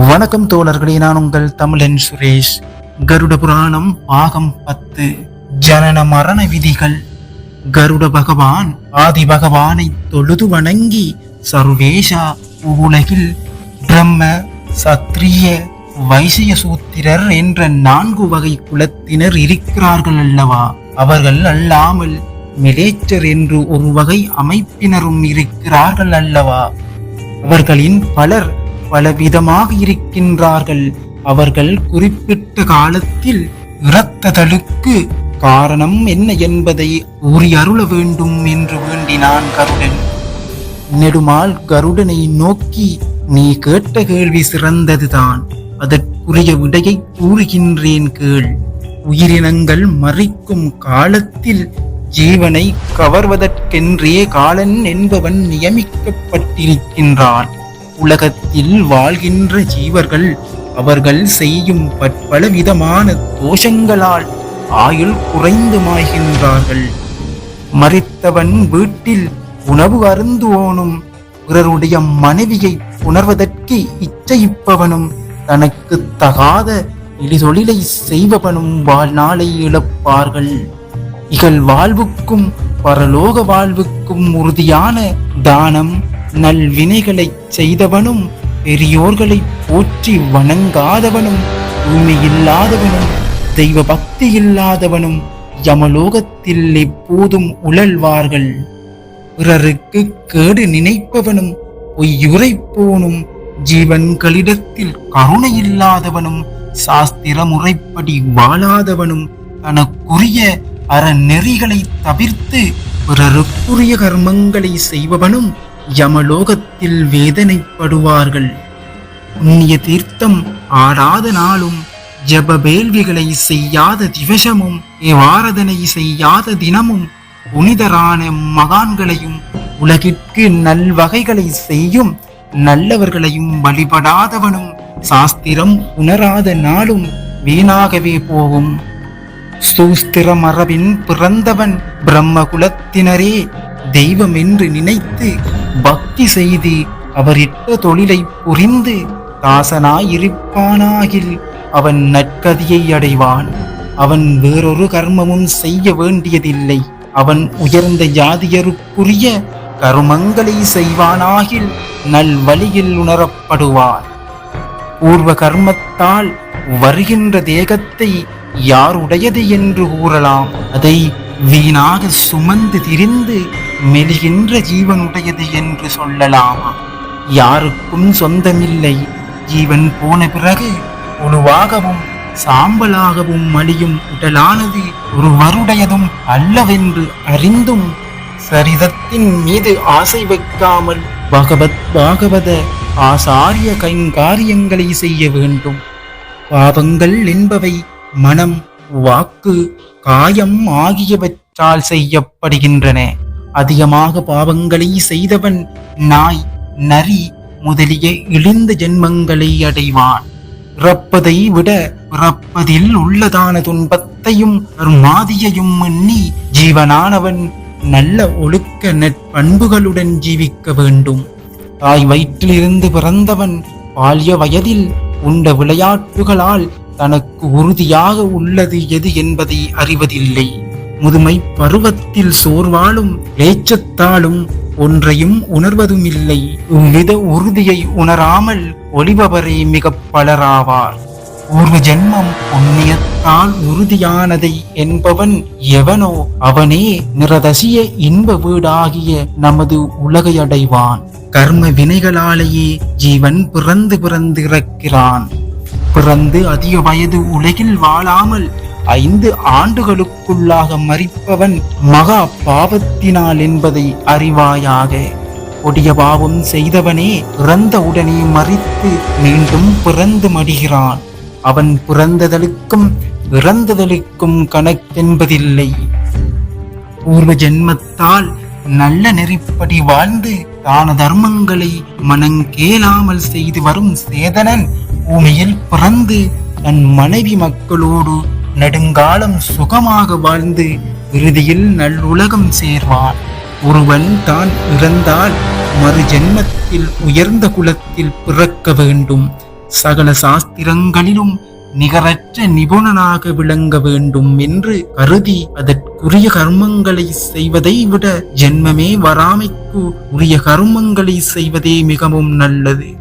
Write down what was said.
வணக்கம் தோழர்களே, நான் உங்கள் தமிழன் சுரேஷ். கருட புராணம் பாகம் 10, ஜனன மரண விதிகள். கருட பகவான் ஆதி பகவானை தொழுது வணங்கி, சர்வேஷா, உலகில் பிரம்ம, சத்திரிய, வைசிய சூத்திரர் என்ற 4 வகை குலத்தினர் இருக்கிறார்கள் அல்லவா? அவர்கள் அல்லாமல் மிலேச்சர் என்று ஒரு வகை அமைப்பினரும் இருக்கிறார்கள் அல்லவா? அவர்களின் பலர் பலவிதமாக இருக்கின்றார்கள். அவர்கள் குறிப்பிட்ட காலத்தில் இறத்ததலுக்கு காரணம் என்ன என்பதை கூறி அருள வேண்டும் என்று வேண்டினான் கருடன். நெடுமால் கருடனை நோக்கி, நீ கேட்ட கேள்வி சிறந்ததுதான். அதற்குரிய விடையை கூறுகின்றேன் கேள். உயிரினங்கள் மறிக்கும் காலத்தில் ஜீவனை கவர்வதற்கென்றே காலன் என்பவன் நியமிக்கப்பட்டிருக்கின்றான். உலகத்தில் வாழ்கின்ற ஜீவர்கள் அவர்கள் செய்யும் பற்பல விதமான தோஷங்களால் ஆயுள் குறைந்து மாய்கின்றார்கள். மரித்தவன் வீட்டில் உணவு அருந்துவோனும், பிறருடைய மனைவியை புணர்வதற்கு இச்சைப்பவனும், தனக்கு தகாத இழிதொழிலை செய்பவனும் வாழ்நாளை இழப்பார்கள். இகழ் வாழ்வுக்கும் பரலோக வாழ்வுக்கும் உறுதியான தானம், நல்வினைகளை செய்தவனும், பெரியோர்களை போற்றி வணங்காதவனும், தூய்மை இல்லாதவனும், தெய்வ பக்தி இல்லாதவனும் யமலோகத்தில் எப்போதும் உழல்வார்கள். பிறருக்கு கேடு நினைப்பவனும், பொய்யுரைப்போனும், ஜீவன்களிடத்தில் கருணை இல்லாதவனும், சாஸ்திர முறைப்படி வாழாதவனும், தனக்குரிய அறநெறிகளை தவிர்த்து பிறருக்குரிய கர்மங்களை செய்பவனும் யமலோகத்தில் வேதனைப்படுவார்கள். புண்ணிய தீர்த்தம் ஆடாத நாளும், ஜப வேள்விகளை செய்யாத திவசமும், ஆராதனை செய்யாத தினமும், புனிதரான மகான்களையும், உலகிற்கு நல்வகைகளை செய்யும் நல்லவர்களையும் வழிபடாதவனும், சாஸ்திரம் உணராத நாளும் வீணாகவே போகும். சூஸ்திர மரபின் பிறந்தவன் பிரம்ம குலத்தினரே தெய்வம் என்று நினைத்து பக்தி செய்து அவரிட்ட தொழிலை புரிந்து தாசனாயிருப்பானாகில் அவன் நற்கதியை அடைவான். அவன் வேறொரு கர்மமும் செய்ய வேண்டியதில்லை. அவன் உயர்ந்த ஜாதியருக்குரிய கர்மங்களை செய்வானாகில் நல்வழியில் உணரப்படுவான். பூர்வ கர்மத்தால் வருகின்ற தேகத்தை யாருடையது என்று கூறலாம். அதை வீணாக சுமந்து திரிந்து மெலிகின்ற ஜீவனுடையது என்று சொல்லலாமா? யாருக்கும் சொந்தமில்லை. ஜீவன் போன பிறகு புழுவாகவும் சாம்பலாகவும் மலியும் உடலானது ஒருவருடையதும் அல்லவென்று அறிந்தும் சரிதத்தின் மீது ஆசை வைக்காமல் பாகவத ஆசாரிய கைங்காரியங்களை செய்ய வேண்டும். பாவங்கள் என்பவை மனம், வாக்கு, காயம் ஆகியவற்றால் செய்யப்படுகின்றன. அதிகமாக பாவங்களை செய்தவன் நாய், நரி முதலிய இழிந்த ஜென்மங்களை அடைவான். இறப்பதை விட பிறப்பதில் உள்ளதான துன்பத்தையும் மாதியையும் எண்ணி ஜீவனானவன் நல்ல ஒழுக்க நற்பண்புகளுடன் ஜீவிக்க வேண்டும். தாய் வயிற்றிலிருந்து பிறந்தவன் பால்ய வயதில் உண்ட விளையாட்டுகளால் தனக்கு உறுதியாக உள்ளது எது என்பதை அறிவதில்லை. முதுமை பருவத்தில் சோர்வாலும் ஏச்சத்தாலும் ஒன்றையும் உணர்வதும் இல்லை. இவ்வித உறுதியை உணராமல் ஒளிபவரே மிக பலராவார். பூர்வ ஜென்மம் புண்ணியத்தால் உறுதியானதை என்பவன் எவனோ அவனே நிரதசிய இன்ப வீடாகிய நமது உலகை அடைவான். கர்ம வினைகளாலேயே ஜீவன் பிறந்து இறக்கிறான். பிறந்து அதிக வயது உலகில் வாழாமல் 5 ஆண்டுகளுக்குள்ளாக மரிப்பவன் மகா பாவத்தினால் என்பதை அறிவாயாக. கொடிய பாவம் செய்தவனே இறந்த உடனே மரித்து மீண்டும் பிறந்து மடிகிறான். அவன் பிறந்ததலுக்கும் இறந்ததலுக்கும் கணக்கென்பதில்லை. பூர்வ ஜென்மத்தால் நல்ல நெறிப்படி வாழ்ந்து தான தர்மங்களை மனங்கேளாமல் செய்து வரும் சேதனன் பூமியில் பிறந்து தன் மனைவி மக்களோடு நெடுங்காலம் சுகமாக வாழ்ந்து இறுதியில் நல்லுலகம் சேர்வான். ஒருவன் தான் இறந்தால் மறு ஜென்மத்தில் உயர்ந்த குலத்தில் பிறக்க வேண்டும். சகல சாஸ்திரங்களிலும் நிகரற்ற நிபுணனாக விளங்க வேண்டும் என்று கருதி அதற்குரிய கர்மங்களை செய்வதை விட ஜென்மமே வராமைக்கு உரிய கர்மங்களை செய்வதே மிகவும் நல்லது.